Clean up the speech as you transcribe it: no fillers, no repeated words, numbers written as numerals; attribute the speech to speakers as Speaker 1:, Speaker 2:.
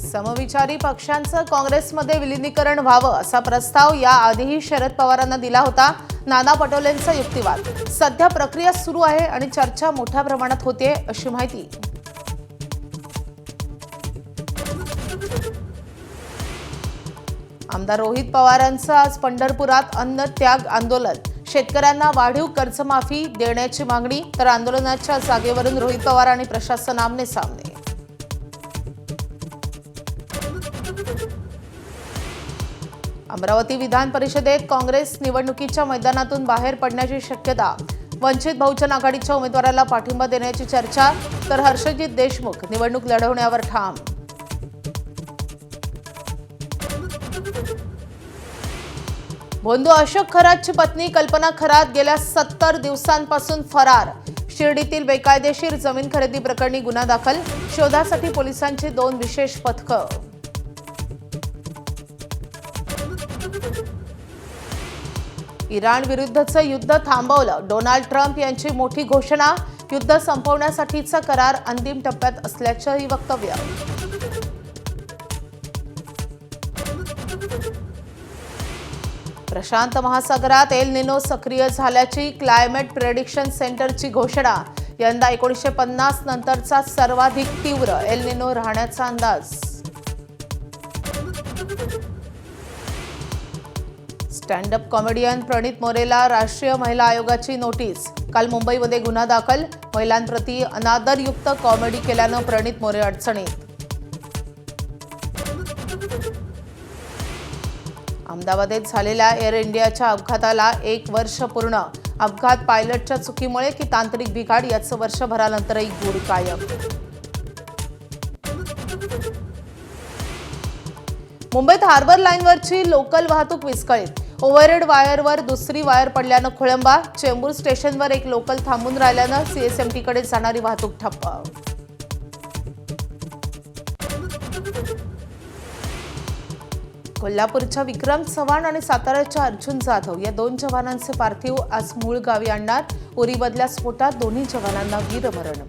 Speaker 1: समविचारी पक्षांचं काँग्रेसमध्ये विलीनीकरण व्हावं असा प्रस्ताव याआधीही शरद पवारांना दिला होता. नाना पटोलेंचा युक्तिवाद. सध्या प्रक्रिया सुरू आहे आणि चर्चा मोठ्या प्रमाणात होते अशी माहिती. आमदार रोहित पवारांचं आज पंढरपुरात अन्न त्याग आंदोलन. शेतकऱ्यांना वाढीव कर्जमाफी देण्याची मागणी, तर आंदोलनाच्या जागेवरून रोहित पवार आणि प्रशासन आमने सामने. अमरावती विधान परिषदेत काँग्रेस निवडणुकीच्या मैदानातून बाहेर पडण्याची शक्यता. वंचित बहुजन आघाडीच्या उमेदवाराला पाठिंबा देण्याची चर्चा, तर हर्षजित देशमुख निवडणूक लढवण्यावर ठाम. भोंदू अशोक खरातची पत्नी कल्पना खरात गेल्या 70 दिवसांपासून फरार. शिर्डीतील बेकायदेशीर जमीन खरेदी प्रकरणी गुन्हा दाखल. शोधासाठी पोलिसांची 2 विशेष पथकं. इराण विरुद्धचं युद्ध थांबवलं. डोनाल्ड ट्रम्प यांची मोठी घोषणा. युद्ध संपवण्यासाठीचा करार अंतिम टप्प्यात असल्याचंही वक्तव्य. प्रशांत महासागरात एल निनो सक्रिय झाल्याची क्लायमेट प्रेडिक्शन सेंटरची घोषणा. यंदा 1950 नंतरचा सर्वाधिक तीव्र एल निनो राहण्याचा अंदाज. स्टँड अप कॉमेडियन प्रणित मोरेला राष्ट्रीय महिला आयोगाची नोटीस. काल मुंबईमध्ये गुन्हा दाखल. महिलांप्रती अनादरयुक्त कॉमेडी केल्यानं प्रणित मोरे अडचणीत. अहमदाबादेत झालेल्या एअर इंडियाच्या अपघाताला 1 वर्ष पूर्ण. अपघात पायलटच्या चुकीमुळे की तांत्रिक बिघाड याचं वर्षभरानंतरही गूढ कायम. मुंबईत हार्बर लाईनवरची लोकल वाहतूक विस्कळीत. ओव्हरहेड वायरवर दुसरी वायर पडल्यानं खोळंबा. चेंबूर स्टेशनवर एक लोकल थांबून राहिल्यानं सीएसएमटीकडे जाणारी वाहतूक ठप्प. कोल्हापूरच्या विक्रम चव्हाण आणि साताऱ्याच्या अर्जुन जाधव या 2 जवानांचे पार्थिव आज मूळ गावी आणणार. उरीमधल्या स्फोटात दोन्ही जवानांना वीरमरण.